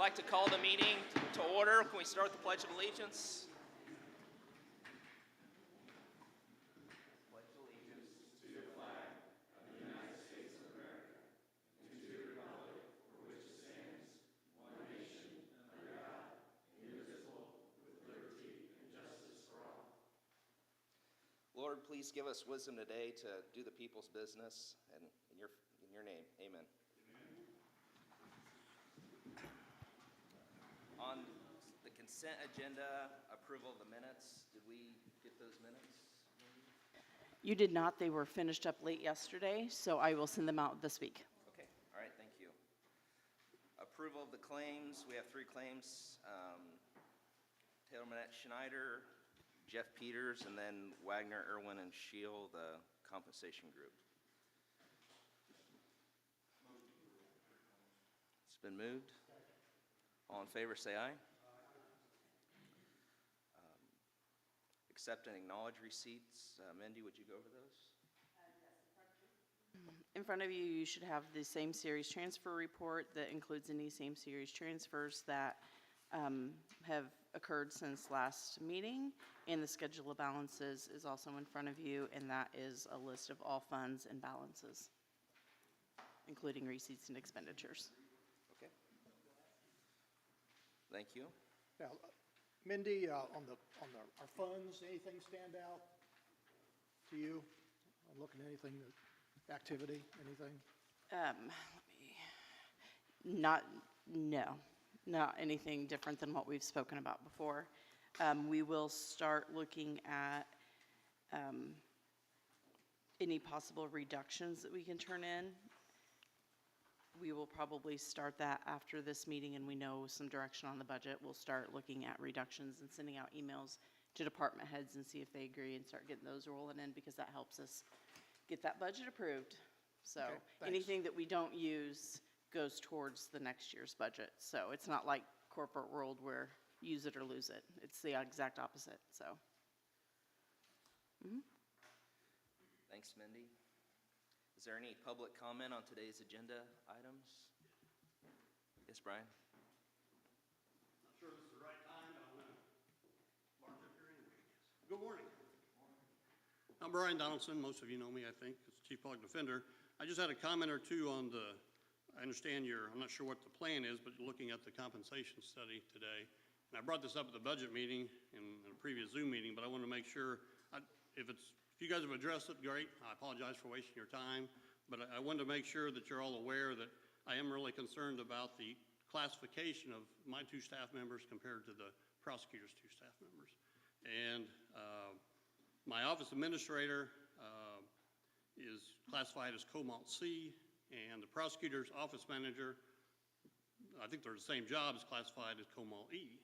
like to call the meeting to order. Can we start with the Pledge of Allegiance? Lord, please give us wisdom today to do the people's business, and in your name, amen. On the consent agenda, approval of the minutes. Did we get those minutes? You did not. They were finished up late yesterday, so I will send them out this week. Okay, all right, thank you. Approval of the claims. We have 3 claims. Taylor Manette Schneider, Jeff Peters, and then Wagner, Irwin, and Shield, the compensation group. It's been moved. All in favor, say aye. Accept and acknowledge receipts. Mindy, would you go over those? In front of you, you should have the same series transfer report that includes any same series transfers that have occurred since last meeting. And the schedule of balances is also in front of you, and that is a list of all funds and balances, including receipts and expenditures. Okay. Thank you. Now, Mindy, on our funds, anything stand out to you? I'm looking at anything, activity, anything? Not anything different than what we've spoken about before. We will start looking at any possible reductions that we can turn in. We will probably start that after this meeting and we know some direction on the budget. We'll start looking at reductions and sending out emails to department heads and see if they agree and start getting those rolling in, because that helps us get that budget approved. So Okay, thanks. anything that we don't use goes towards the next year's budget. So it's not like corporate world where use it or lose it. It's the exact opposite, so. Thanks, Mindy. Is there any public comment on today's agenda items? Yes, Brian? Not sure this is the right time, but I'm going to march up here anyway, I guess. Good morning. I'm Brian Donaldson. Most of you know me, I think, as Chief Public Defender. I just had a comment or two on I understand I'm not sure what the plan is, but looking at the compensation study today. And I brought this up at the budget meeting in a previous Zoom meeting, but I want to make sure, if you guys have addressed it, great. I apologize for wasting your time, but I wanted to make sure that you're all aware that I am really concerned about the classification of my 2 staff members compared to the prosecutor's 2 staff members. And my office administrator is classified as COMALT C, and the prosecutor's office manager, I think they're the same job, is classified as COMALT E.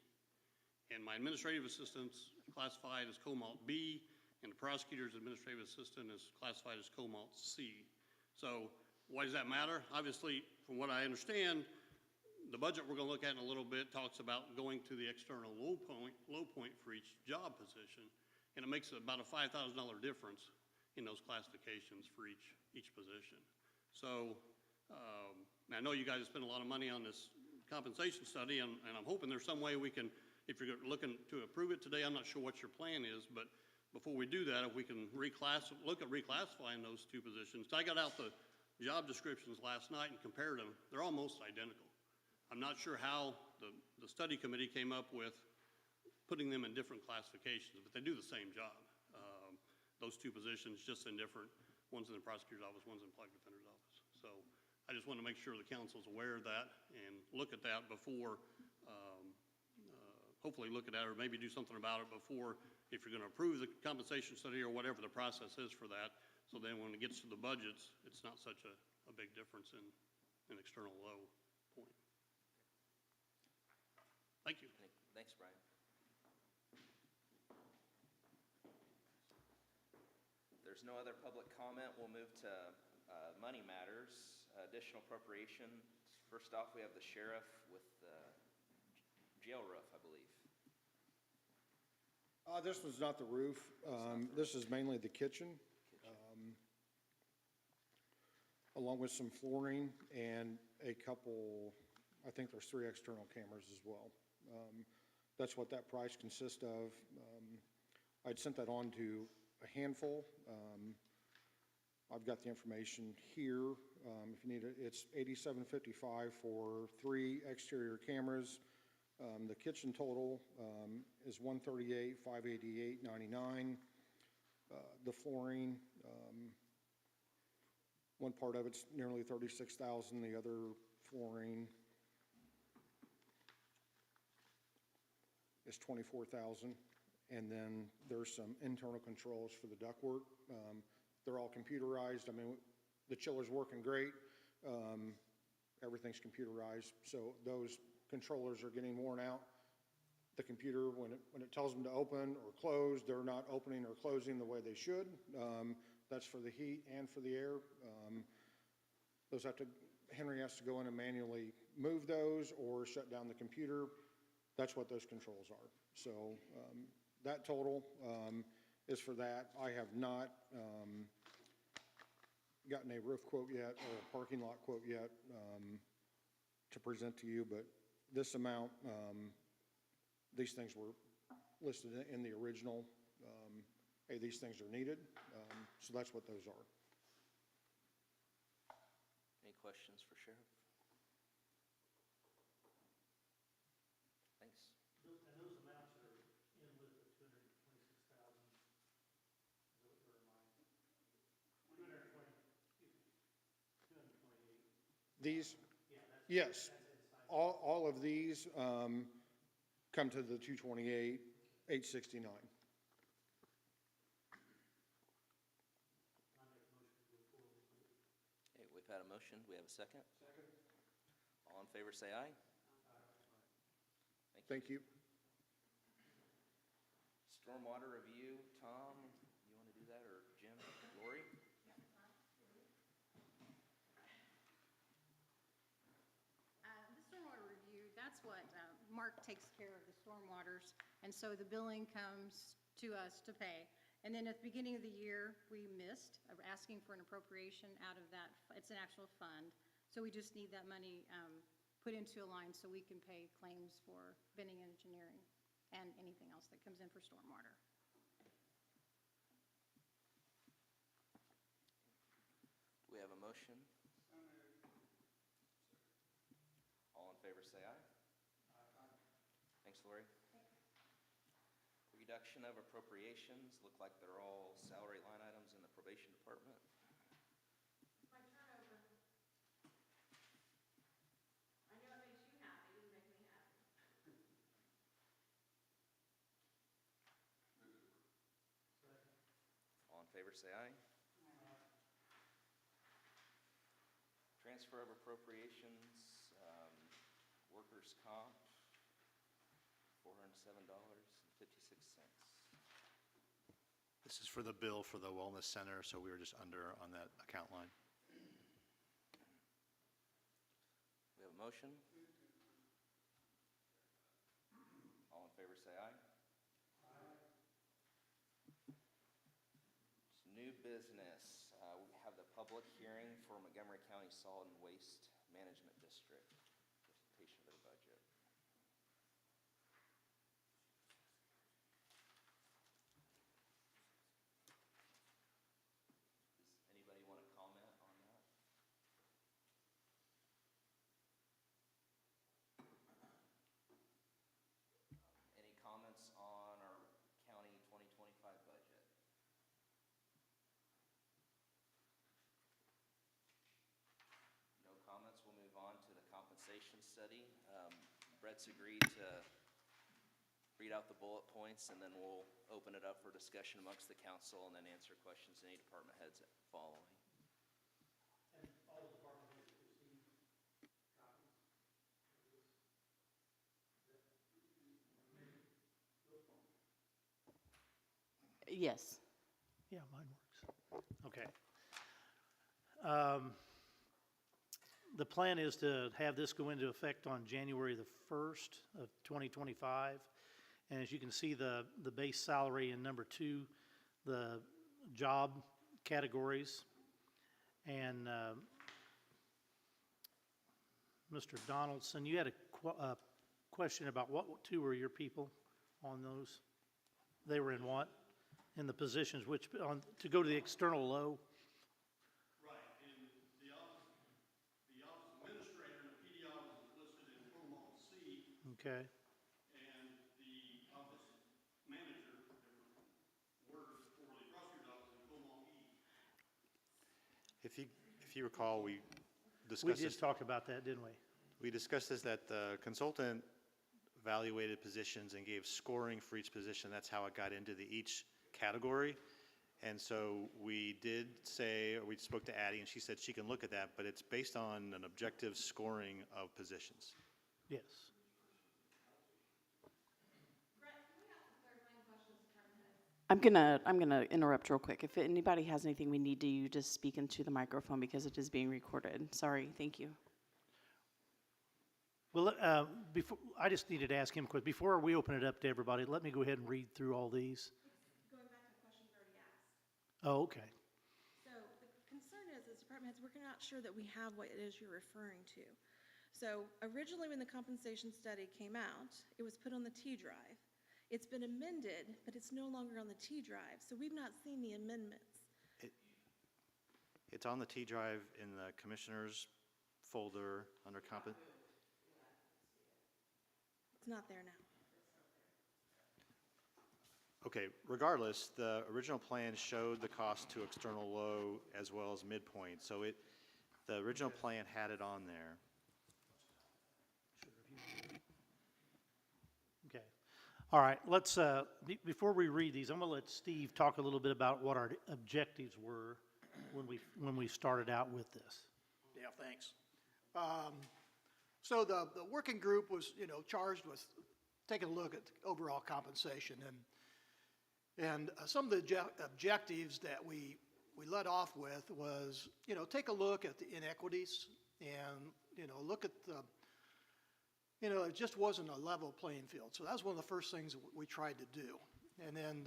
And my administrative assistant's classified as COMALT B, and the prosecutor's administrative assistant is classified as COMALT C. So why does that matter? Obviously, from what I understand, the budget we're going to look at in a little bit talks about going to the external low point for each job position, and it makes about a $5,000 difference in those classifications for each position. So I know you guys have spent a lot of money on this compensation study, and I'm hoping there's some way we can, if you're looking to approve it today, I'm not sure what your plan is, but before we do that, if we can look at reclassifying those 2 positions. I got out the job descriptions last night and compared them. They're almost identical. I'm not sure how the study committee came up with putting them in different classifications, but they do the same job. Those 2 positions, just in different, one's in the prosecutor's office, one's in the public defender's office. So I just want to make sure the council's aware of that and look at that before, hopefully look at that, or maybe do something about it before, if you're going to approve the compensation study or whatever the process is for that. So then when it gets to the budgets, it's not such a big difference in an external low point. Thank you. Thanks, Brian. If there's no other public comment, we'll move to money matters, additional appropriations. First off, we have the sheriff with the jail roof, I believe. This was not the roof. This is mainly the kitchen, along with some flooring and a couple I think there's 3 external cameras as well. That's what that price consists of. I'd sent that on to a handful. I've got the information here. If you need it, it's $87.55 for 3 exterior cameras. The kitchen total is $138,588.99. The flooring, one part of it's nearly $36,000. The other flooring is $24,000. And then there's some internal controls for the ductwork. They're all computerized. I mean, the chiller's working great. Everything's computerized, so those controllers are getting worn out. The computer, when it tells them to open or close, they're not opening or closing the way they should. That's for the heat and for the air. Henry has to go in and manually move those or shut down the computer. That's what those controls are. So that total is for that. I have not gotten a roof quote yet or a parking lot quote yet to present to you, but this amount, these things were listed in the original. Hey, these things are needed, so that's what those are. Any questions for Sheriff? Thanks. And those amounts are in with the 226,000, is what were in mind? 228. These, Yeah, that's. yes, That's inside. all of these come to the 228,869. I make a motion to go forward with it. Okay, we've had a motion. We have a second? Second. All in favor, say aye. Thank you. Stormwater review, Tom, you want to do that, or Jim, Lori? The stormwater review, that's what, Mark takes care of the stormwaters, and so the billing comes to us to pay. And then at the beginning of the year, we missed asking for an appropriation out of that, it's an actual fund. So we just need that money put into a line so we can pay claims for Benning Engineering and anything else that comes in for stormwater. We have a motion. All in favor, say aye. Thanks, Lori. Reduction of appropriations, look like they're all salary line items in the probation department. My turnover. I know it makes you happy, it doesn't make me happy. All in favor, say aye. Transfer of appropriations, workers' comp, $407.56. This is for the bill for the wellness center, so we were just under on that account line. We have a motion. All in favor, say aye. It's new business. We have the public hearing for Montgomery County Solid and Waste Management District, presentation of their budget. Does anybody want to comment on that? Any comments on our county 2025 budget? No comments, we'll move on to the compensation study. Brett's agreed to read out the bullet points, and then we'll open it up for discussion amongst the council and then answer questions any department heads following. And all the department heads receive copies of this. Yes. Yeah, mine works. Okay. The plan is to have this go into effect on January the 1st of 2025. And as you can see, the base salary in number 2, the job categories, and Mr. Donaldson, you had a question about what two were your people on those? They were in what? In the positions which, to go to the external low? Right, and the office administrator and the PD office is listed in column C, Okay, and the office manager, works for the prosecutor's office in column E. If you recall, we we discussed did this, talk about that, didn't we? that the consultant evaluated positions and gave scoring for each position. That's how it got into each category. And so we did say, or we spoke to Addie, and she said she can look at that, but it's based on an objective scoring of positions. Yes. Brett, can we ask a clarifying question to department heads? I'm gonna interrupt real quick. If anybody has anything we need to, you just speak into the microphone because it is being recorded. Sorry, thank you. Well, before, I just needed to ask him quick, before we open it up to everybody, let me go ahead and read through all these. Going back to questions already asked. Oh, okay. So the concern is, as department heads, we're not sure that we have what it is you're referring to. So originally, when the compensation study came out, it was put on the T drive. It's been amended, but it's no longer on the T drive, so we've not seen the amendments. It's on the T drive in the commissioner's folder under It's not there now. Okay, regardless, the original plan showed the cost to external low as well as midpoint. So the original plan had it on there. Okay. All right, let's, before we read these, I'm going to let Steve talk a little bit about what our objectives were when we started out with this. Yeah, thanks. So the working group was, charged with taking a look at overall compensation, and some of the objectives that we led off with was, take a look at the inequities and, look at the, it just wasn't a level playing field. So that was one of the first things we tried to do. And then,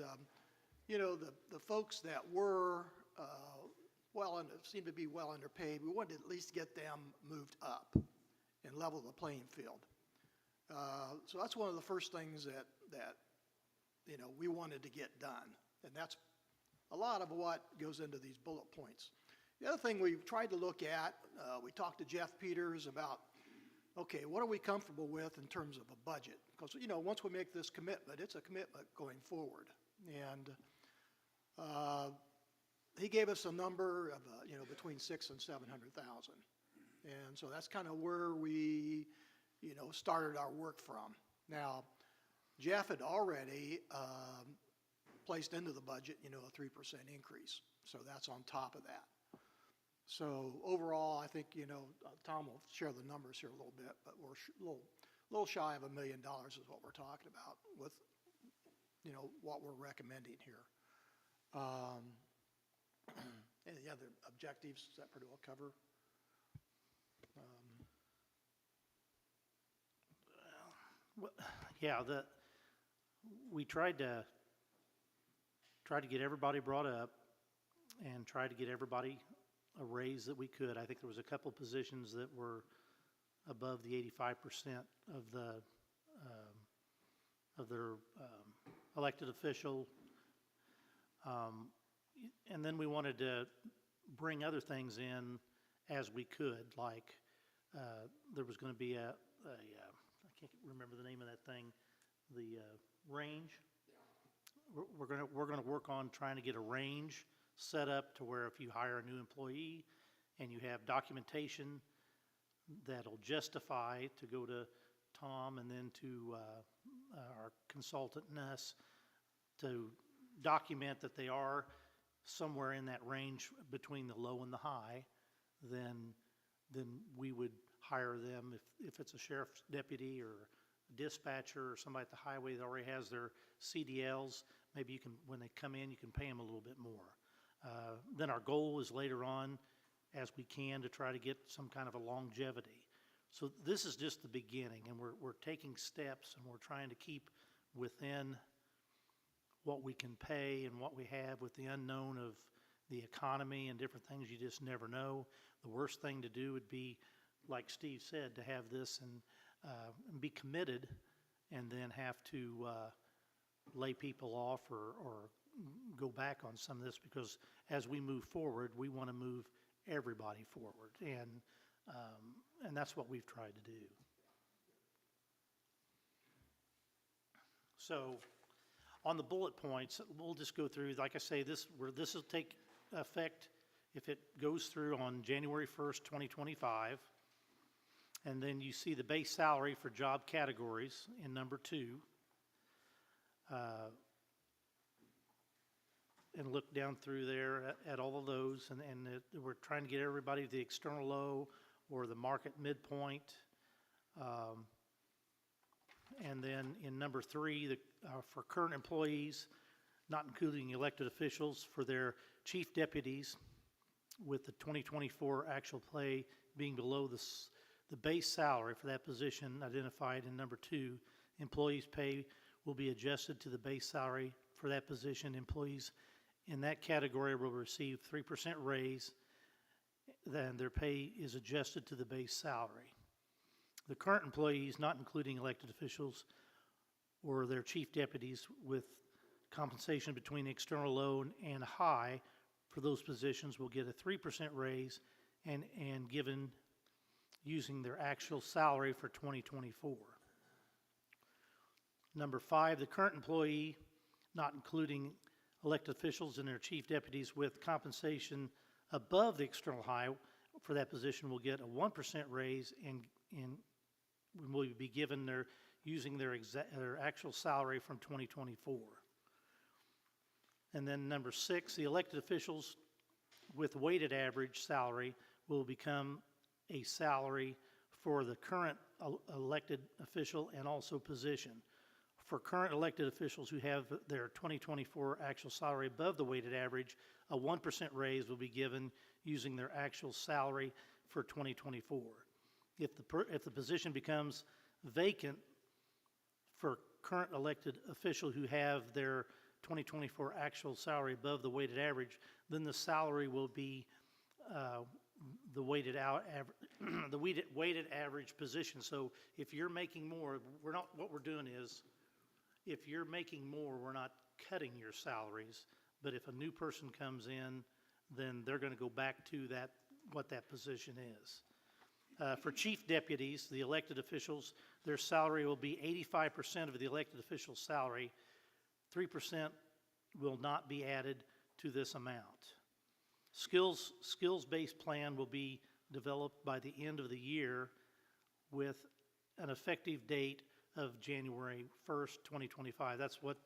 the folks that were seemed to be well underpaid, we wanted to at least get them moved up and level the playing field. So that's one of the first things that we wanted to get done. And that's a lot of what goes into these bullet points. The other thing we tried to look at, we talked to Jeff Peters about, okay, what are we comfortable with in terms of a budget? Because, once we make this commitment, it's a commitment going forward. And he gave us a number of, between $600,000 and $700,000. And so that's kind of where we, started our work from. Now, Jeff had already placed into the budget, a 3% increase. So that's on top of that. So overall, I think, Tom will share the numbers here a little bit, but we're a little shy of $1 million is what we're talking about with, what we're recommending here. Any other objectives that pretty well cover? Well, yeah, we tried to get everybody brought up and tried to get everybody a raise that we could. I think there was a couple positions that were above the 85% of their elected official. And then we wanted to bring other things in as we could, like there was going to be I can't remember the name of that thing, the range. We're going to work on trying to get a range set up to where if you hire a new employee and you have documentation that'll justify to go to Tom and then to our consultant and us to document that they are somewhere in that range between the low and the high, then we would hire them. If it's a sheriff's deputy or a dispatcher or somebody at the highway that already has their CDLs, maybe you can, when they come in, you can pay them a little bit more. Then our goal is later on, as we can, to try to get some kind of a longevity. So this is just the beginning, and we're taking steps, and we're trying to keep within what we can pay and what we have with the unknown of the economy and different things. You just never know. The worst thing to do would be like Steve said, to have this and be committed and then have to lay people off or go back on some of this, because as we move forward, we want to move everybody forward. And that's what we've tried to do. So on the bullet points, we'll just go through, like I say, this will take effect if it goes through on January 1st, 2025. And then you see the base salary for job categories in number 2. And look down through there at all of those, and we're trying to get everybody to the external low or the market midpoint. And then in number 3, for current employees, not including elected officials, for their chief deputies, with the 2024 actual pay being below the base salary for that position identified in number 2, employees' pay will be adjusted to the base salary for that position. Employees in that category will receive 3% raise, then their pay is adjusted to the base salary. The current employees, not including elected officials or their chief deputies, with compensation between external low and high for those positions, will get a 3% raise and given using their actual salary for 2024. Number 5, the current employee, not including elected officials and their chief deputies, with compensation above the external high for that position, will get a 1% raise and will be given using their actual salary from 2024. And then number 6, the elected officials with weighted average salary will become a salary for the current elected official and also position. For current elected officials who have their 2024 actual salary above the weighted average, a 1% raise will be given using their actual salary for 2024. If the position becomes vacant for current elected officials who have their 2024 actual salary above the weighted average, then the salary will be the weighted average position. So if you're making more, what we're doing is, if you're making more, we're not cutting your salaries, but if a new person comes in, then they're going to go back to what that position is. For chief deputies, the elected officials, their salary will be 85% of the elected official's salary. 3% will not be added to this amount. Skills-based plan will be developed by the end of the year with an effective date of January 1st, 2025. That's what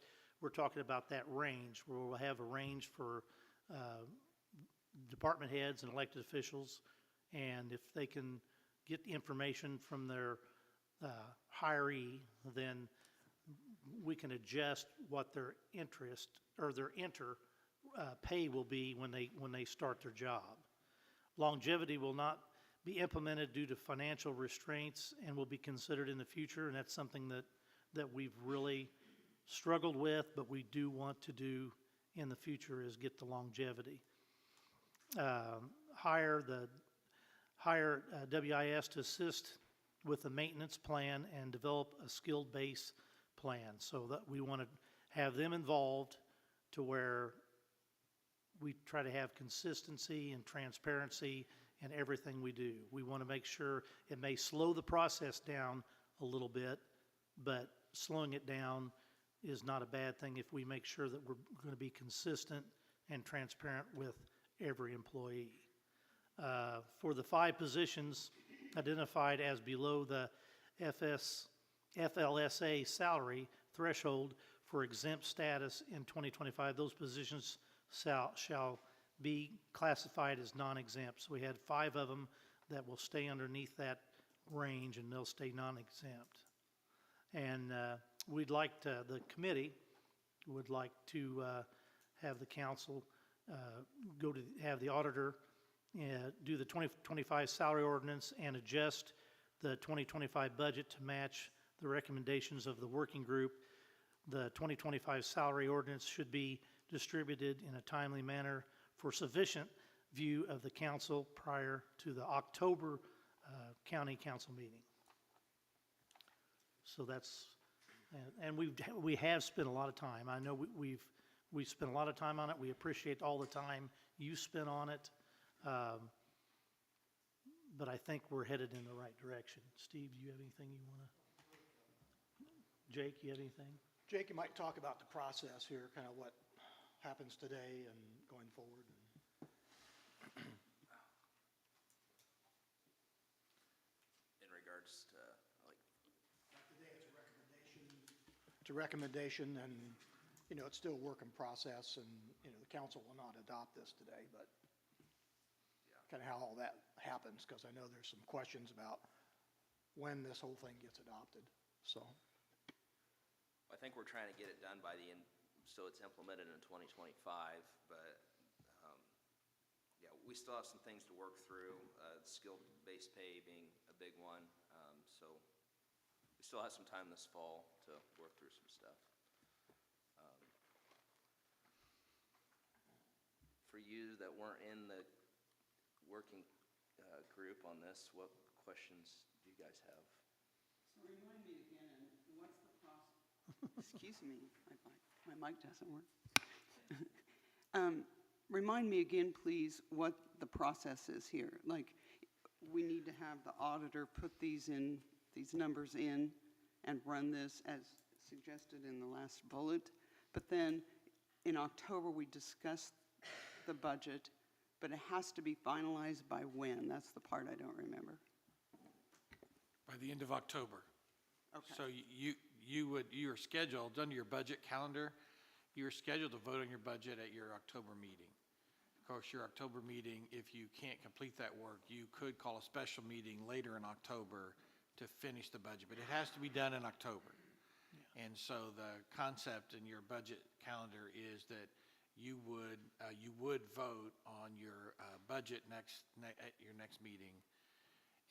we're talking about, that range, where we'll have a range for department heads and elected officials, and if they can get the information from their hiree, then we can adjust what their interest or their pay will be when they start their job. Longevity will not be implemented due to financial restraints and will be considered in the future, and that's something that we've really struggled with, but we do want to do in the future, is get the longevity. Hire WIS to assist with the maintenance plan and develop a skilled base plan, so that we want to have them involved to where we try to have consistency and transparency in everything we do. We want to make sure it may slow the process down a little bit, but slowing it down is not a bad thing if we make sure that we're going to be consistent and transparent with every employee. For the 5 positions identified as below the FLSA salary threshold for exempt status in 2025, those positions shall be classified as non-exempt. So we had 5 of them that will stay underneath that range, and they'll stay non-exempt. And the committee would like to have the council have the auditor do the 2025 salary ordinance and adjust the 2025 budget to match the recommendations of the working group. The 2025 salary ordinance should be distributed in a timely manner for sufficient view of the council prior to the October county council meeting. So that's, and we have spent a lot of time. I know we've spent a lot of time on it. We appreciate all the time you spent on it. But I think we're headed in the right direction. Steve, do you have anything you want to? Jake, you have anything? Jake, you might talk about the process here, kind of what happens today and going forward. In regards to, like, Today it's a recommendation. It's a recommendation, and, you know, it's still a work in process, and, you know, the council will not adopt this today, but kind of how all that happens, because I know there's some questions about when this whole thing gets adopted, so. I think we're trying to get it done by the end, so it's implemented in 2025, but, yeah, we still have some things to work through, skill-based pay being a big one, so we still have some time this fall to work through some stuff. For you that weren't in the working group on this, what questions do you guys have? So remind me again, what's the process? Excuse me, my mic doesn't work. Remind me again, please, what the process is here. Like, we need to have the auditor put these numbers in and run this as suggested in the last bullet. But then in October, we discuss the budget, but it has to be finalized by when? That's the part I don't remember. By the end of October. Okay. So you're scheduled, under your budget calendar, you're scheduled to vote on your budget at your October meeting. Of course, your October meeting, if you can't complete that work, you could call a special meeting later in October to finish the budget, but it has to be done in October. And so the concept in your budget calendar is that you would vote on your budget at your next meeting.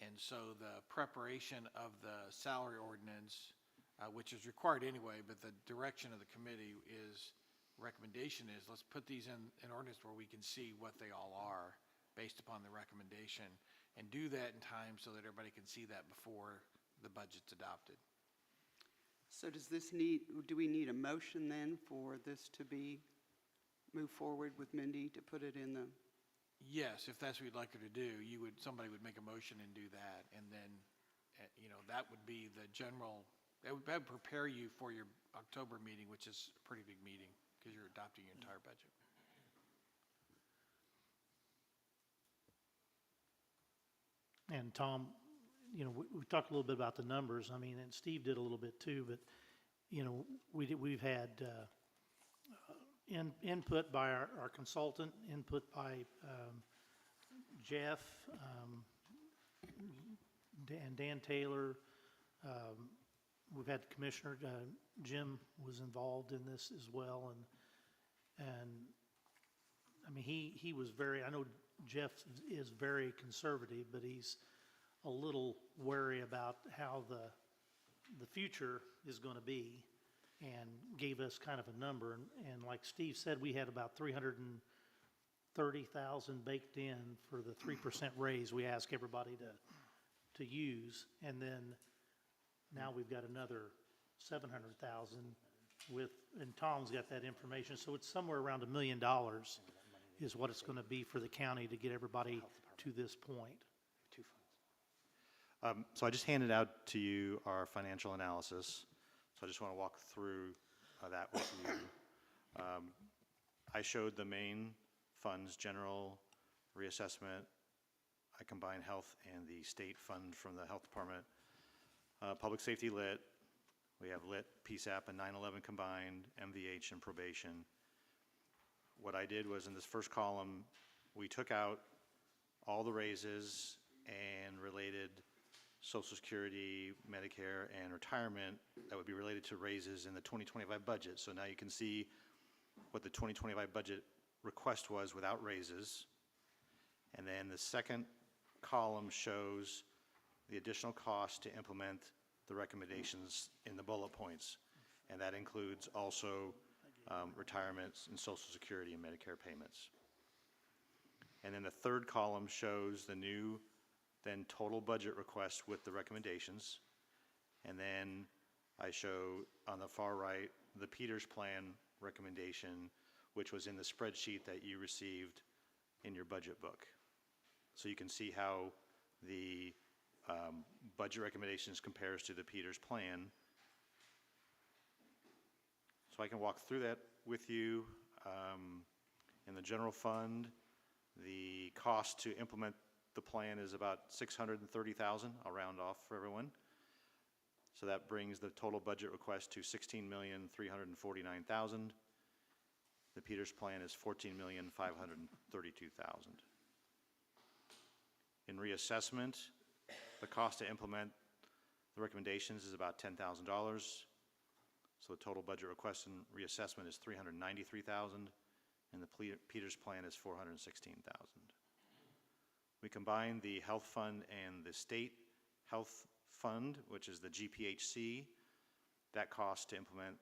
And so the preparation of the salary ordinance, which is required anyway, but the direction of the committee recommendation is, let's put these in an ordinance where we can see what they all are based upon the recommendation, and do that in time so that everybody can see that before the budget's adopted. So do we need a motion then for this to move forward with Mindy to put it in the? Yes, if that's what you'd like her to do, somebody would make a motion and do that, and then, that would be the general, that would prepare you for your October meeting, which is a pretty big meeting, because you're adopting your entire budget. And Tom, we talked a little bit about the numbers. I mean, and Steve did a little bit too, but, we've had input by our consultant, input by Jeff, and Dan Taylor. We've had Commissioner Jim was involved in this as well, and I mean, he was I know Jeff is very conservative, but he's a little wary about how the future is going to be, and gave us kind of a number. And like Steve said, we had about $330,000 baked in for the 3% raise we ask everybody to use. And then now we've got another $700,000 and Tom's got that information. So it's somewhere around $1 million is what it's going to be for the county to get everybody to this point. So I just handed out to you our financial analysis. So I just want to walk through that with you. I showed the main funds, general reassessment. I combined health and the state fund from the health department. Public safety lit. We have lit, PSAP, and 9/11 combined, MVH, and probation. What I did was in this first column, we took out all the raises and related Social Security, Medicare, and retirement that would be related to raises in the 2025 budget. So now you can see what the 2025 budget request was without raises. And then the second column shows the additional cost to implement the recommendations in the bullet points. And that includes also retirements and Social Security and Medicare payments. And then the third column shows the new then total budget request with the recommendations, and then I show on the far right, the Peters Plan recommendation, which was in the spreadsheet that you received in your budget book. So you can see how the budget recommendations compares to the Peters Plan. So I can walk through that with you. In the general fund, the cost to implement the plan is about $630,000. I'll round off for everyone. So that brings the total budget request to $16,349,000. The Peters Plan is $14,532,000. In reassessment, the cost to implement the recommendations is about $10,000. So the total budget request in reassessment is $393,000, and the Peters Plan is $416,000. We combine the health fund and the state health fund, which is the GPHC. That cost to implement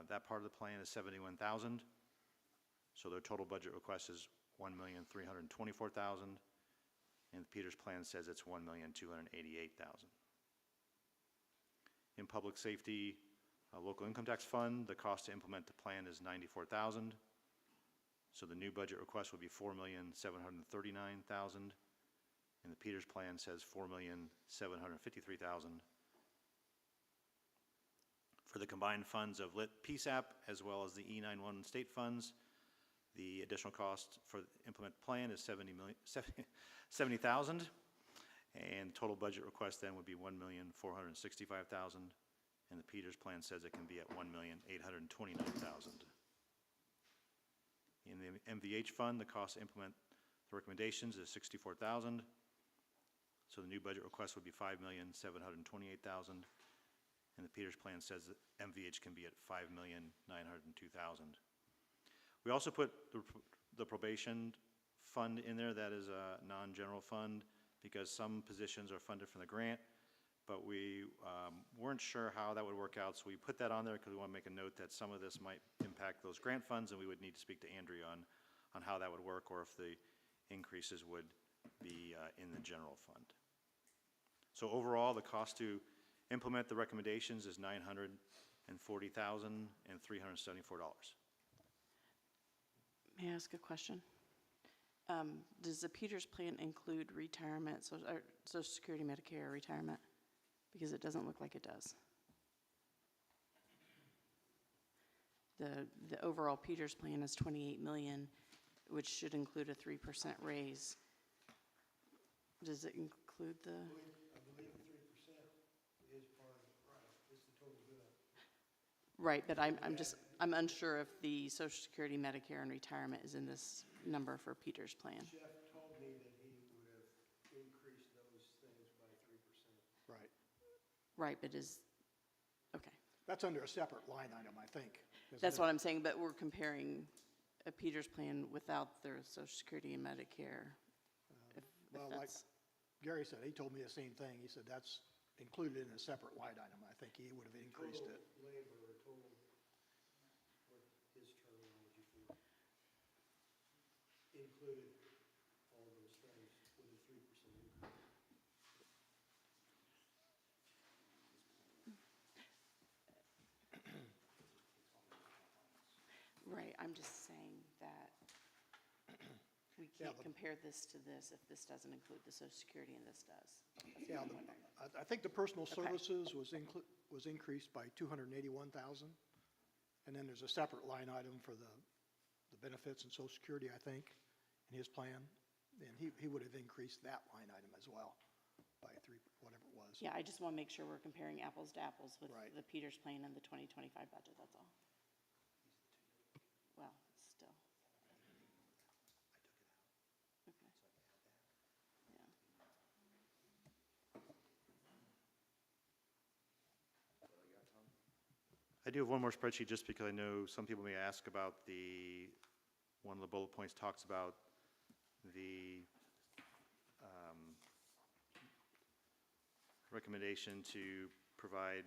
that part of the plan is $71,000. So their total budget request is $1,324,000, and the Peters Plan says it's $1,288,000. In public safety, local income tax fund, the cost to implement the plan is $94,000. So the new budget request would be $4,739,000, and the Peters Plan says $4,753,000. For the combined funds of LIT PSAP as well as the E911 state funds, the additional cost for the implement plan is $70,000, and total budget request then would be $1,465,000, and the Peters Plan says it can be at $1,829,000. In the MVH fund, the cost to implement the recommendations is $64,000. So the new budget request would be $5,728,000, and the Peters Plan says that MVH can be at $5,902,000. We also put the probation fund in there. That is a non-general fund because some positions are funded from the grant, but we weren't sure how that would work out, so we put that on there because we want to make a note that some of this might impact those grant funds, and we would need to speak to Andrea on how that would work or if the increases would be in the general fund. So overall, the cost to implement the recommendations is $940,374. May I ask a question? Does the Peters Plan include retirement, Social Security, Medicare, retirement? Because it doesn't look like it does. The overall Peters Plan is 28 million, which should include a 3% raise. Does it include the? I believe the 3% is part of the price, it's the total bill. Right, but I'm unsure if the Social Security, Medicare, and retirement is in this number for Peters Plan. Jeff told me that he would have increased those things by 3%. Right. Right, but okay. That's under a separate line item, I think. That's what I'm saying, but we're comparing a Peters Plan without their Social Security and Medicare. If Well, like that's, Gary said, he told me the same thing. He said that's included in a separate line item. I think he would have increased it. Labor or total, what his terminology for, included all those things with a 3% increase. right, I'm just saying that we can't compare this to this if this doesn't include the Social Security and this does. That's Yeah, what I'm wondering. I think the personal Okay. services was increased by 281,000. And then there's a separate line item for the benefits and Social Security, I think, in his plan. And he would have increased that line item as well by whatever it was. Yeah, I just want to make sure we're comparing apples to apples with Right. the Peters Plan and the 2025 budget, that's all. Well, still. Okay. Yeah. I do have one more spreadsheet just because I know some people may ask about one of the bullet points talks about the recommendation to provide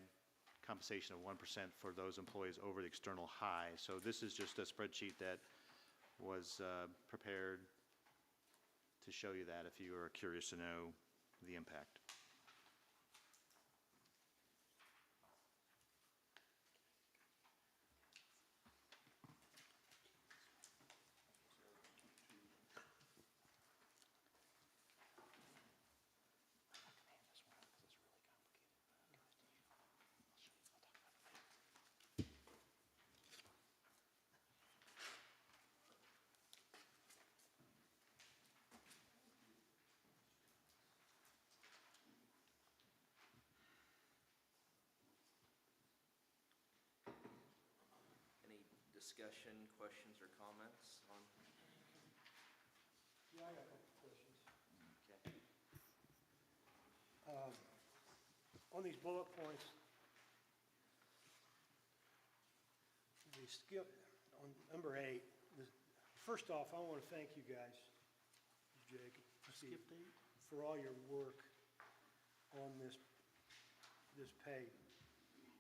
compensation of 1% for those employees over the external high. So this is just a spreadsheet that was prepared to show you that if you are curious to know the impact. Any discussion, questions, or comments on? Yeah, I got a couple of questions. Okay. On these bullet points, we skip, on number 8, first off, I want to thank you guys, Jake, Steve, for all your work on this pay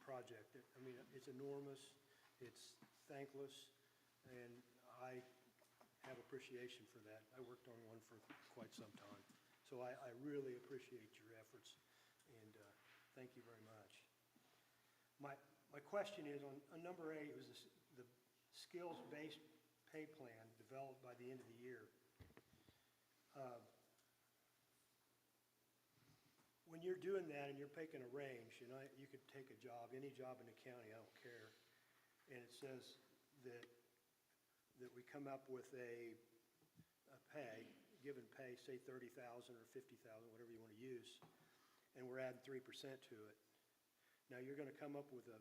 project. I mean, it's enormous, it's thankless, and I have appreciation for that. I worked on one for quite some time. So I really appreciate your efforts, and thank you very much. My question is, on number 8, it was the skills-based pay plan developed by the end of the year. When you're doing that and you're picking a range, and you could take a job, any job in the county, I don't care, and it says that we come up with a pay, given pay, say 30,000 or 50,000, whatever you want to use, and we're adding 3% to it. Now, you're going to come up with a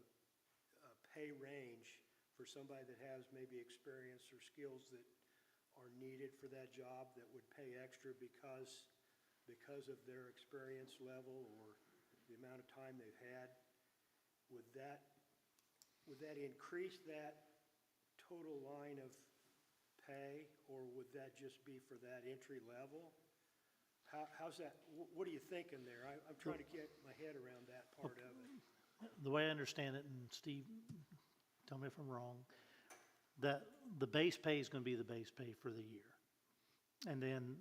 pay range for somebody that has maybe experience or skills that are needed for that job that would pay extra because of their experience level or the amount of time they've had. Would that increase that total line of pay, or would that just be for that entry level? How's that, what are you thinking there? I'm trying to get my head around that part of it. The way I understand it, and Steve, tell me if I'm wrong, that the base pay is going to be the base pay for the year. And then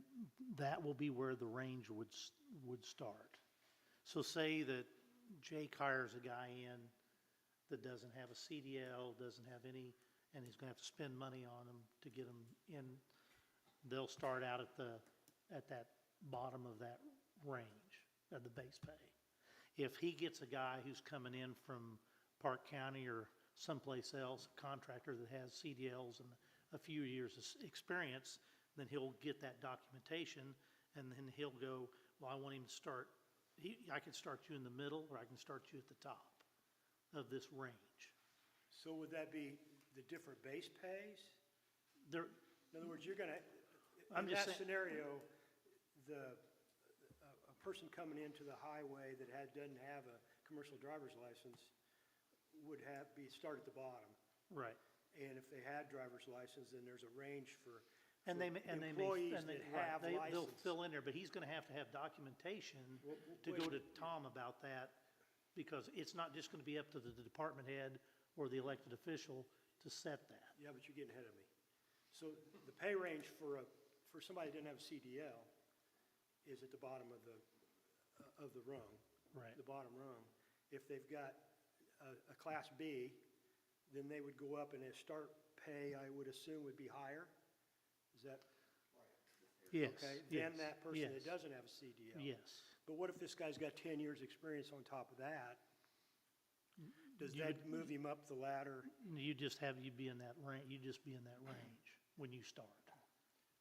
that will be where the range would start. So say that Jake hires a guy in that doesn't have a CDL, doesn't have any, and he's going to have to spend money on them to get them in. They'll start out at that bottom of that range of the base pay. If he gets a guy who's coming in from Park County or someplace else, a contractor that has CDLs and a few years of experience, then he'll get that documentation, and then he'll go, well, I want him to start, I can start you in the middle, or I can start you at the top of this range. So would that be the different base pays? There, In other words, you're going to, I'm in just that saying- scenario, a person coming into the highway that doesn't have a commercial driver's license would start at the bottom. right. And if they had driver's license, then there's a range for And they employees that have they'll license. fill in there, but he's going to have documentation to go to Tom about that, because it's not just going to be up to the department head or the elected official to set that. Yeah, but you're getting ahead of me. So the pay range for somebody that didn't have a CDL is at the bottom of the rung. Right. The bottom rung. If they've got a Class B, then they would go up, and their start pay, I would assume, would be higher? Is that Yes. okay? yes, Than that person that yes, doesn't have a CDL? Yes. But what if this guy's got 10 years' experience on top of that? Does You that would- move him up the ladder? You'd be in that range, you'd just be in that range when you start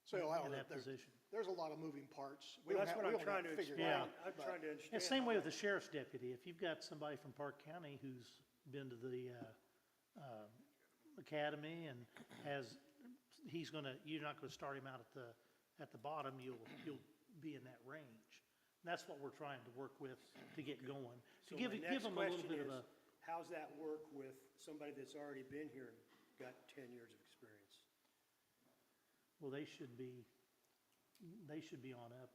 So in Alan, that position. there's a lot of moving parts. Well, that's what I'm trying to figure explain. Yeah. I'm trying to understand. It's the same how way with that- the sheriff's deputy. If you've got somebody from Park County who's been to the academy and you're not gonna start him out at the bottom, you'll be in that range. And that's what we're trying to work with to get going. To So give my them next a little question bit of is, a, how's that work with somebody that's already been here and got 10 years of experience? well, they should be on up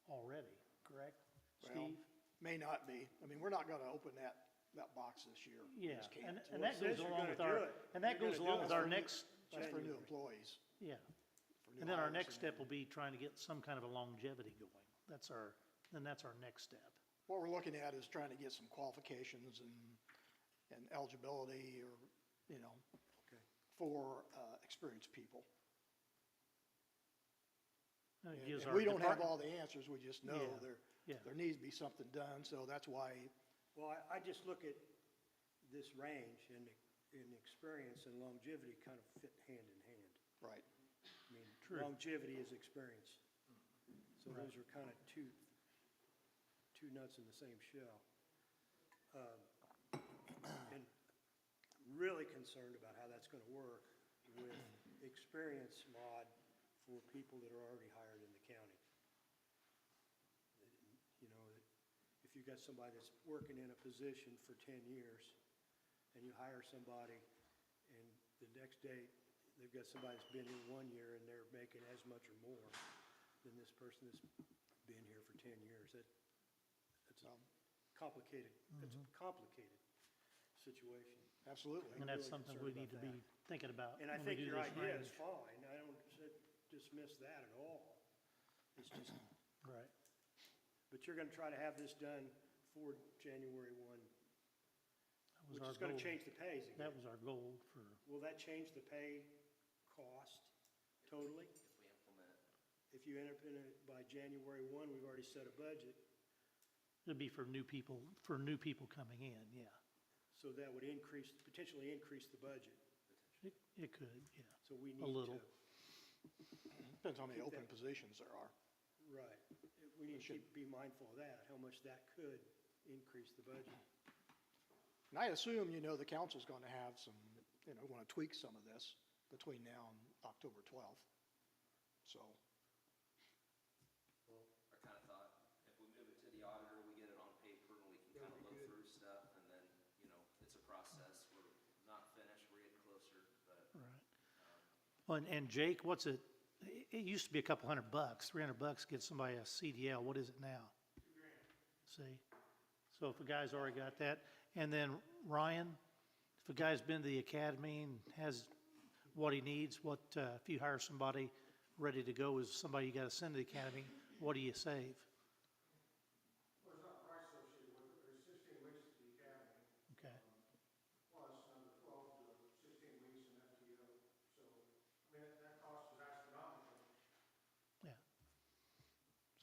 already, correct, Well, Steve? May not be. I mean, we're not going to open that box this year. We Yeah, just can't. and Well, that it says goes you're along gonna with do our, it. and that You're goes gonna along do with it. our For next, That's for new January. employees. yeah. for new And then our hires next and- step will be trying to get some kind of a longevity going. That's our then that's our next step. What we're looking at is trying to get some qualifications and eligibility or, you know, Okay. for experienced people. It And gives and our we don't have department- all the answers, we just know Yeah, there, yeah. there needs to be something done, so that's why, Well, I just look at this range and experience and longevity kind of fit hand in hand. right. I mean, True. longevity is experience. So Right. those are kind of two nuts in the same shell. And really concerned about how that's going to work with experience mod for people that are already hired in the county. You know, if you've got somebody that's working in a position for 10 years, and you hire somebody, and the next day, they've got somebody that's been here 1 year, and they're making as much or more than this person that's been here for 10 years. That's a complicated, that's a complicated situation. Absolutely. And that's really something we concerned need to about be thinking about And I when we think do your this idea is range. fine. I don't dismiss that at all. It's just, Right. but you're going to try to have this done for January 1, That was which our is going goal. to change the pays again. That was our goal for, Will that change the pay cost totally? If we implement it. If you end up in it by January 1, we've already set a budget, it'd be for new people coming in, yeah. so that would potentially increase the budget. It could, yeah. So we need A to. little. Depends how many Keep open that- positions there are. Right. We need to be mindful of that, how much that could increase the budget. And I assume, you know, the council's going to have some, you know, want to tweak some of this between now and October 12th. So, I kind of thought, if we move it to the auditor, we get it on paper, and we can kind of look through stuff, and then, you know, it's a process, we're not finished, we're getting closer, but, Right. Well, and Jake, what's it used to be a couple $100, $300 gets somebody a CDL. What is it now? See? So if a guy's already got that, and then Ryan, if a guy's been to the academy and has what he needs, if you hire somebody ready to go, is somebody you got to send to the academy, what do you save? There's not a price associated with it, there's 16 weeks at the academy, Okay. plus another 12 to 16 weeks in FTO. So, I mean, that cost is astronomical. Yeah.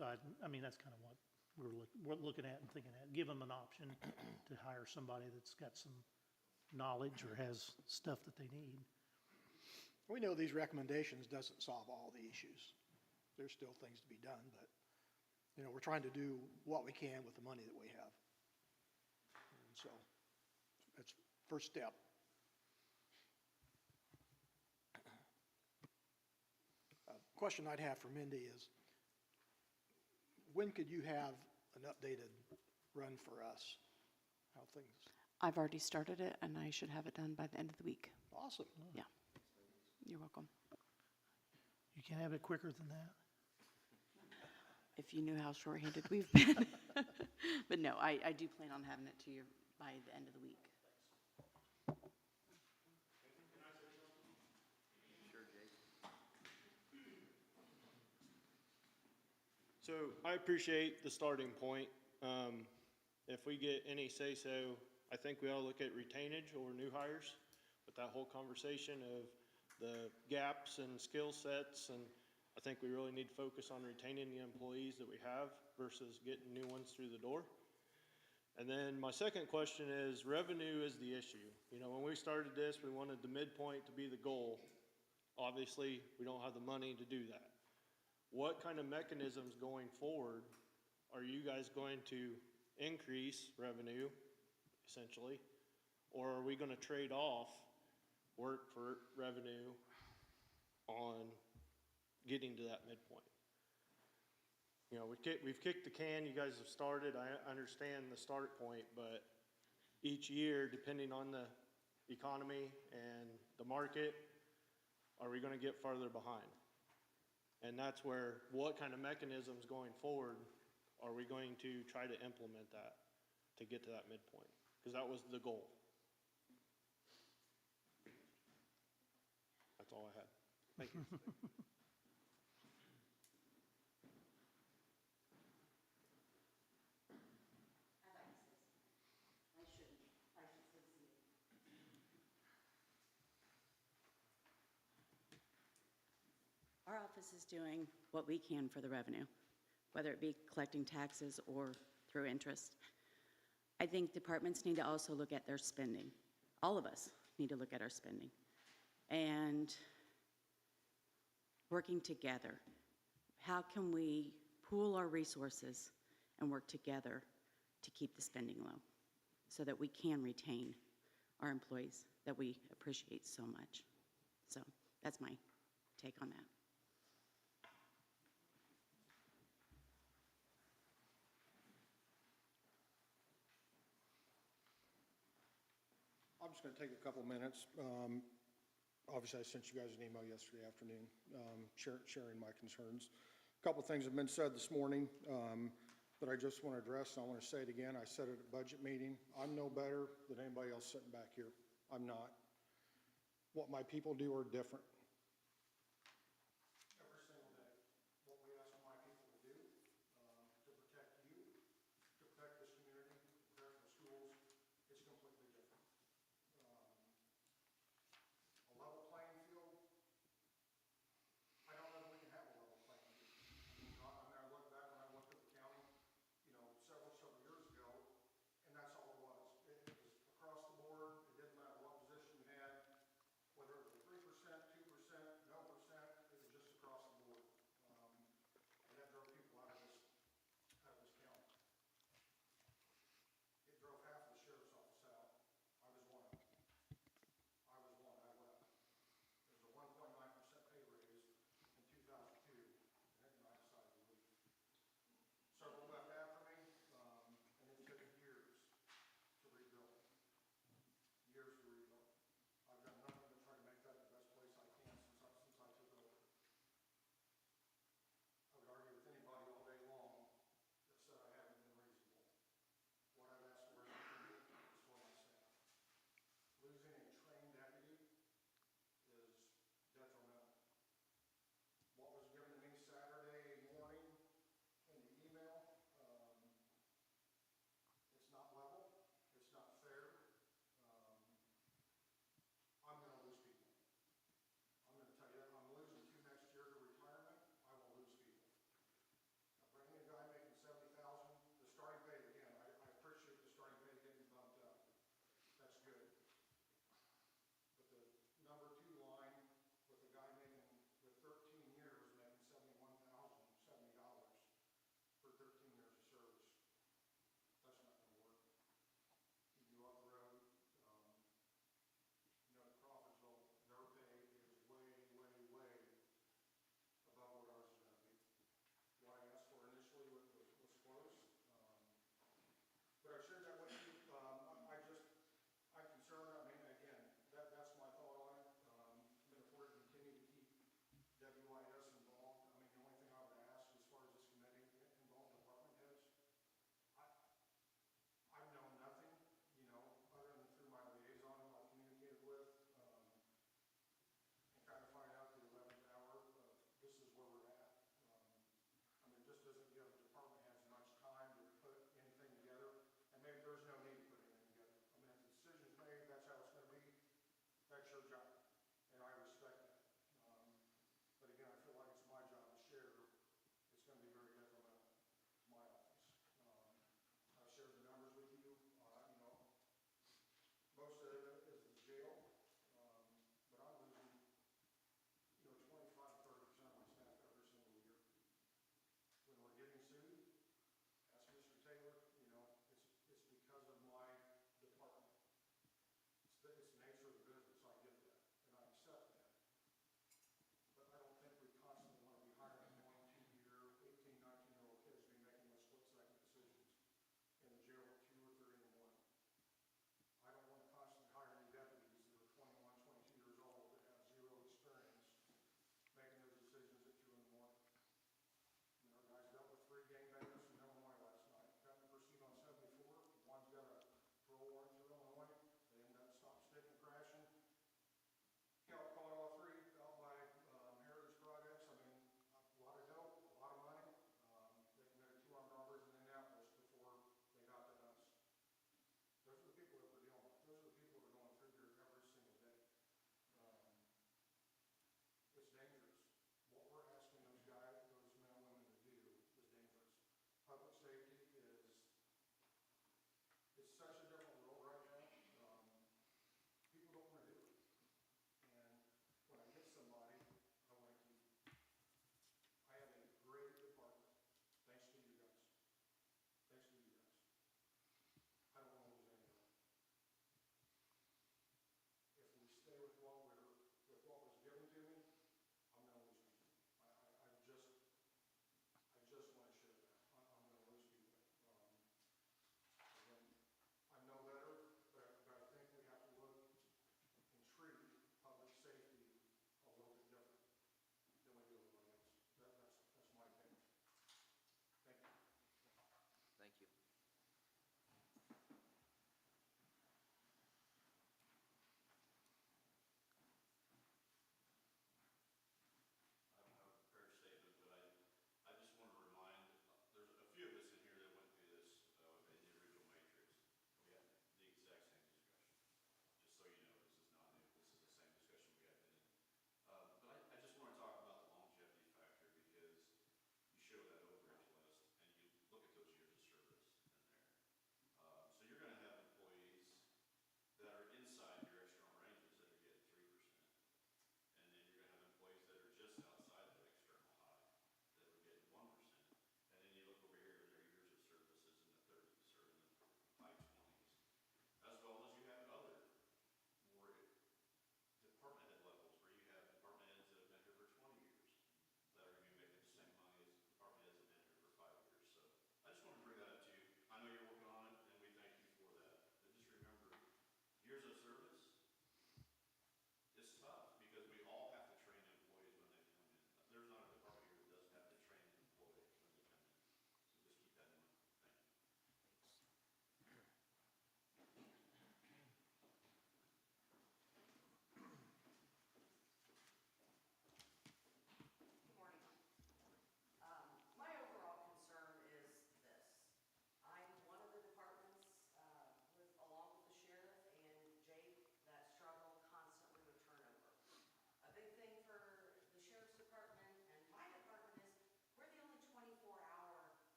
So I mean, that's kind of what we're looking at and thinking at. Give them an option to hire somebody that's got some knowledge or has stuff that they need. we know these recommendations doesn't solve all the issues. There's still things to be done, but, you know, we're trying to do what we can with the money that we have. And so, that's first step. Question I'd have for Mindy is, when could you have an updated run for us? How things, I've already started it, and I should have it done by the end of the week. awesome. Yeah. You're welcome. You can't have it quicker than that? If you knew how shorthanded we've been. But no, I do plan on having it to you by the end of the week. sure, Jake. So I appreciate the starting point. If we get any say-so, I think we ought to look at retainage over new hires with that whole conversation of the gaps and skill sets. And I think we really need to focus on retaining the employees that we have versus getting new ones through the door. And then my second question is, revenue is the issue. You know, when we started this, we wanted the midpoint to be the goal. Obviously, we don't have the money to do that. What kind of mechanisms going forward are you guys going to increase revenue, essentially? Or are we gonna trade off work for revenue on getting to that midpoint? You know, we've kicked the can, you guys have started, I understand the start point, but each year, depending on the economy and the market, are we gonna get farther behind? And that's where, what kind of mechanisms going forward are we going to try to implement that to get to that midpoint? Because that was the goal. That's all I had. Thank you. Our office is doing what we can for the revenue, whether it be collecting taxes or through interest. I think departments need to also look at their spending. All of us need to look at our spending. And working together. How can we pool our resources and work together to keep the spending low so that we can retain our employees that we appreciate so much? So that's my take on that. I'm just going to take a couple minutes. Obviously, I sent you guys an email yesterday afternoon sharing my concerns. A couple things have been said this morning that I just want to address, and I want to say it again. I said it at budget meeting. I'm no better than anybody else sitting back here. I'm not. What my people do are different. Every single day, what we ask my people to do to protect you, to protect this community, to protect the schools, is completely different. A level playing field, I don't know if we can have a level playing field. I look back when I looked at the county, several years ago, and that's all it was. It was across the board. It didn't matter what position you had, whether it was 3%, 2%,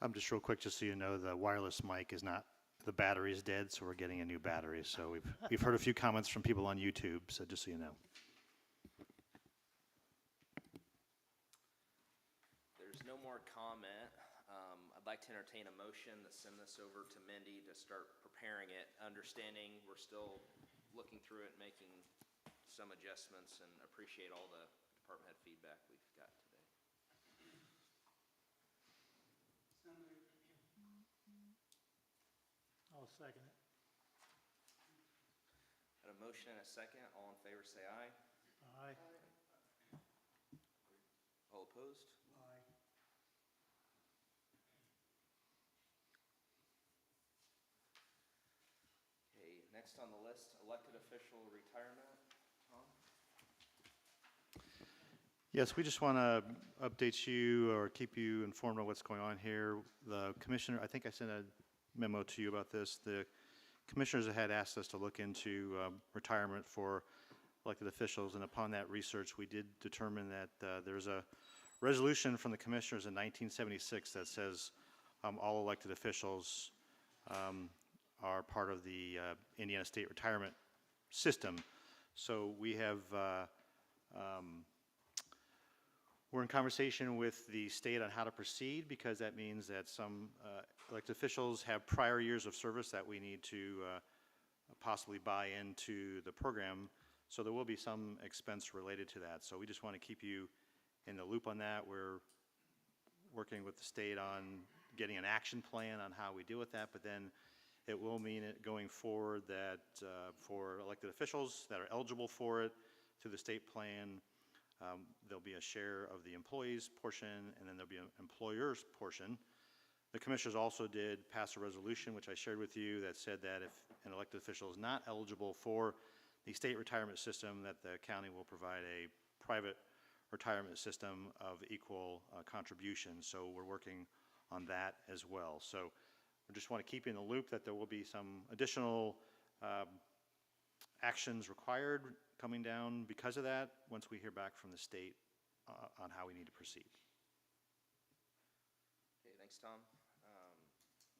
Just real quick, just so you know, the wireless mic is not, the battery is dead, so we're getting a new battery. So we've heard a few comments from people on YouTube, so just so you know. There's no more comment. I'd like to entertain a motion to send this over to Mindy to start preparing it, understanding we're still looking through it, making some adjustments, and appreciate all the department head feedback we've got today. I'll second it. Got a motion and a second. All in favor, say aye. Aye. All opposed? Aye. Okay, next on the list, elected official retirement. Tom? Yes, we just want to update you or keep you informed of what's going on here. The commissioner, I think I sent a memo to you about this. The commissioners had asked us to look into retirement for elected officials, and upon that research, we did determine that there's a resolution from the commissioners in 1976 that says all elected officials are part of the Indiana State Retirement System. So we have we're in conversation with the state on how to proceed, because that means that some elected officials have prior years of service that we need to possibly buy into the program. So there will be some expense related to that. So we just want to keep you in the loop on that. We're working with the state on getting an action plan on how we deal with that, but then it will mean it going forward that for elected officials that are eligible for it through the state plan, there'll be a share of the employees' portion, and then there'll be an employer's portion. The commissioners also did pass a resolution, which I shared with you, that said that if an elected official is not eligible for the state retirement system, that the county will provide a private retirement system of equal contribution. So we're working on that as well. So we just want to keep you in the loop that there will be some additional actions required coming down because of that, once we hear back from the state on how we need to proceed. Okay, thanks, Tom.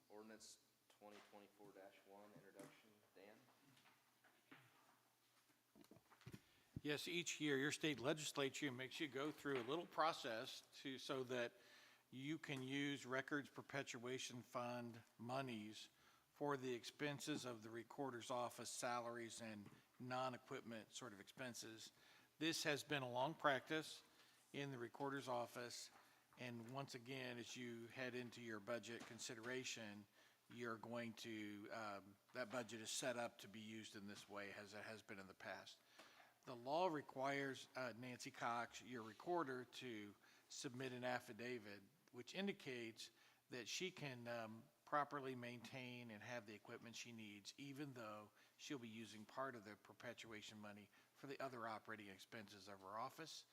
Ordinance 2024-1, introduction. Dan? Yes, each year, your state legislature makes you go through a little process so that you can use Records Perpetuation Fund monies for the expenses of the recorder's office, salaries, and non-equipment sort of expenses. This has been a long practice in the recorder's office, and once again, as you head into your budget consideration, you're going to, that budget is set up to be used in this way as it has been in the past. The law requires Nancy Cox, your recorder, to submit an affidavit which indicates that she can properly maintain and have the equipment she needs, even though she'll be using part of the perpetuation money for the other operating expenses of her office.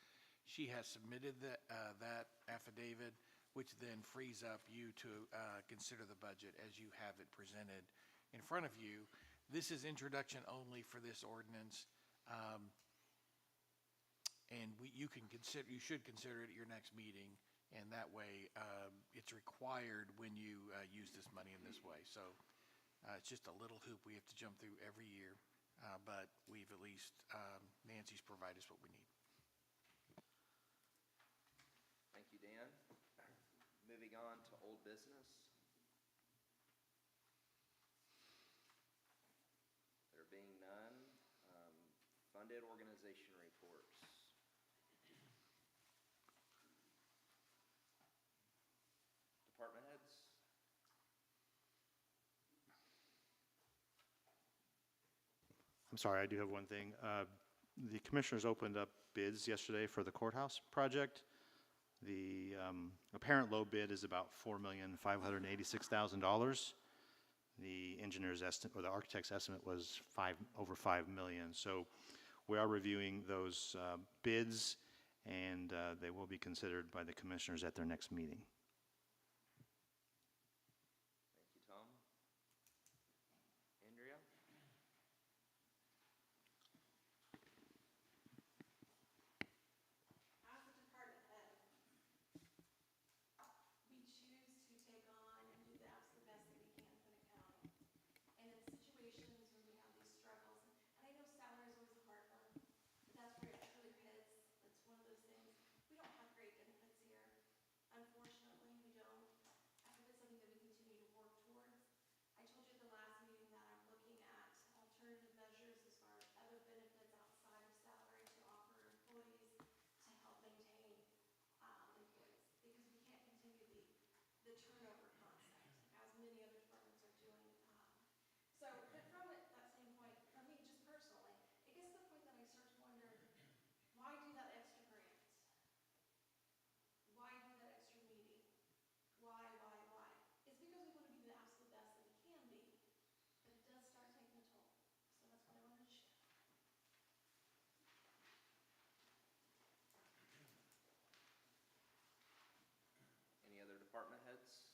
She has submitted that affidavit, which then frees up you to consider the budget as you have it presented in front of you. This is introduction only for this ordinance. And you should consider it at your next meeting, and that way it's required when you use this money in this way. So it's just a little hoop we have to jump through every year, but we've at least, Nancy's provided us what we need. Thank you, Dan. Moving on to old business. There being none, funded organization reports. Department heads? I'm sorry, I do have one thing. The commissioners opened up bids yesterday for the courthouse project. The apparent low bid is about $4,586,000. The engineer's estimate, or the architect's estimate, was over $5 million. So we are reviewing those bids, and they will be considered by the commissioners at their next meeting. Thank you, Tom. Andrea? As a department head, we choose to take on turnover concept, as many other departments are doing. So, but from that standpoint, for me, just personally, it gets to the point that I start to wonder, why do that extra grant? Why do that extra meeting? Why? It's because we want to be the absolute best that we can be, but it does start taking a toll. So that's what I wanted to share. Any other department heads?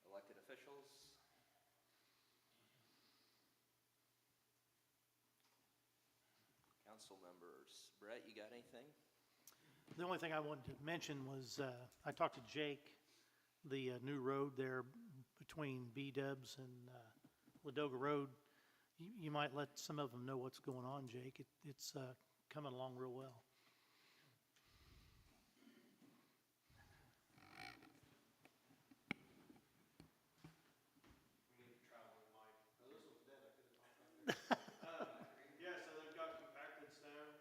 Elected officials? Council members? Brett, you got anything? The only thing I wanted to mention was, I talked to Jake, the new road there between B-Dubs and Ladoga Road. You might let some of them know what's going on, Jake. It's coming along real well. Yeah, so they've got compacted stone.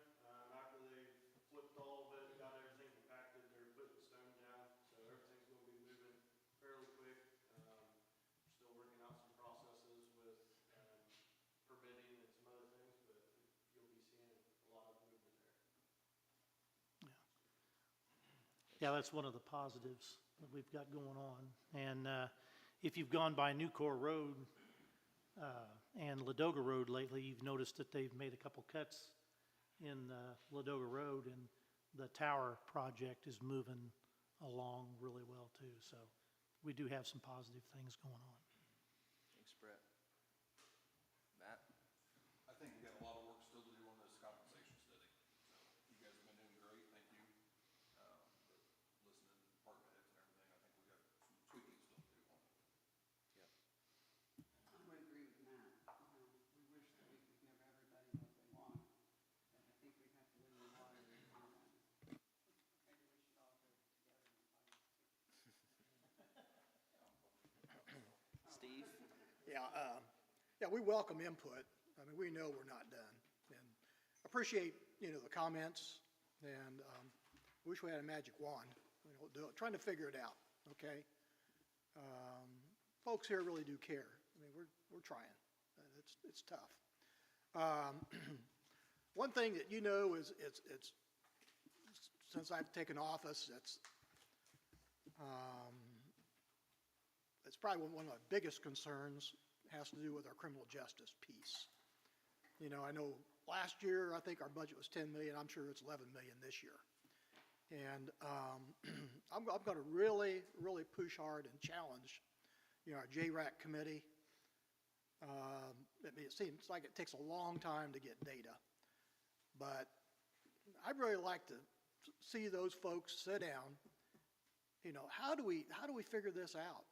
After they flipped all of it, got everything compacted, they're putting stone down. So everything's gonna be moving fairly quick. Still working out some processes with permitting and some other things, but you'll be seeing a lot of movement there. Yeah, that's one of the positives that we've got going on. And if you've gone by Newcore Road and Ladoga Road lately, you've noticed that they've made a couple cuts in Ladoga Road, and the tower project is moving along really well too. So we do have some positive things going on. Thanks, Brett. Matt? I think we got a lot of work still to do on this compensation study. So you guys have been doing great, thank you. But listening to department heads and everything, I think we got some tweaking still to do on it. Yep. I would agree with Matt. We wish that we could give everybody what they want, but I think we'd have to win the lottery on that. Maybe we should all go together and fight. Steve? Yeah, we welcome input. I mean, we know we're not done. And appreciate, the comments, and wish we had a magic wand, trying to figure it out, okay? Folks here really do care. I mean, we're trying. It's tough. One thing that is, it's since I've taken office, it's probably one of the biggest concerns has to do with our criminal justice piece. I know last year, I think our budget was 10 million. I'm sure it's 11 million this year. And I'm going to really, really push hard and challenge, our JRAC committee. It seems like it takes a long time to get data, but I'd really like to see those folks sit down. How do we figure this out?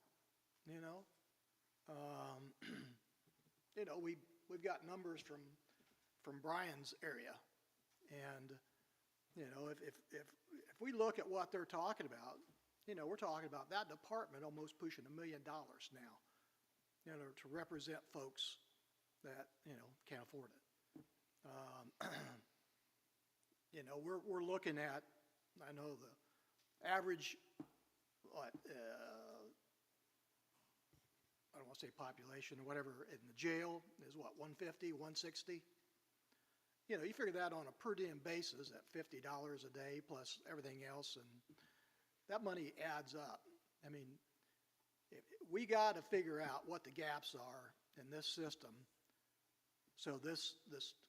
We've got numbers from Brian's area, and if we look at what they're talking about, we're talking about that department almost pushing $1 million now, to represent folks that can't afford it. We're looking at, I know the average, I don't want to say population or whatever, in the jail is what, 150, 160? You figure that on a per diem basis at $50 a day plus everything else, and that money adds up. I mean, we got to figure out what the gaps are in this system so this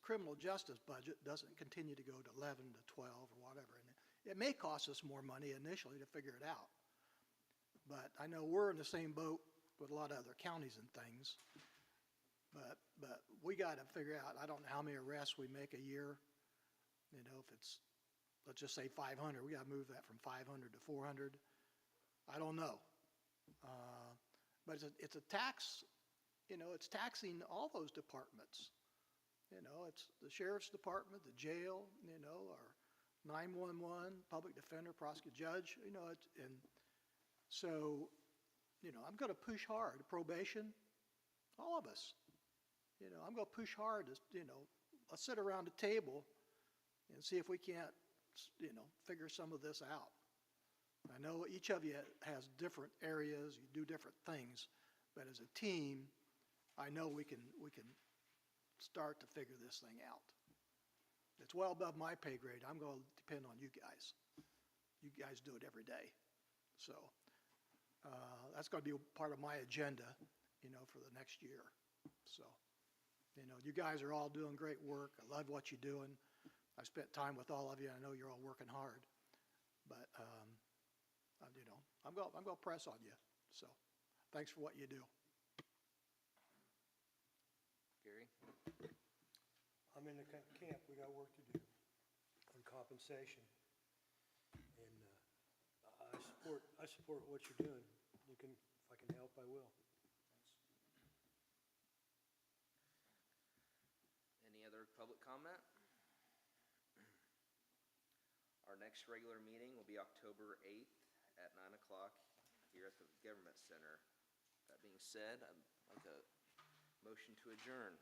criminal justice budget doesn't continue to go to 11 to 12 or whatever. And it may cost us more money initially to figure it out. But I know we're in the same boat with a lot of other counties and things. But we got to figure out, I don't know how many arrests we make a year. If it's, let's just say 500, we got to move that from 500 to 400. I don't know. But it's a tax, it's taxing all those departments. It's the sheriff's department, the jail, our 911, public defender, prosecutor, judge, and so, I'm going to push hard. Probation, all of us. I'm going to push hard to, let's sit around the table and see if we can't, figure some of this out. I know each of you has different areas, you do different things, but as a team, I know we can start to figure this thing out. It's well above my pay grade. I'm going to depend on you guys. You guys do it every day. So that's going to be part of my agenda, for the next year. So, you guys are all doing great work. I love what you're doing. I spent time with all of you. I know you're all working hard. But, I'm going to press on you. So thanks for what you do. Gary? I'm in the camp, we got work to do on compensation. And I support what you're doing. If I can help, I will. Any other public comment? Our next regular meeting will be October 8th at 9 o'clock here at the Government Center. That being said, I'd like a motion to adjourn.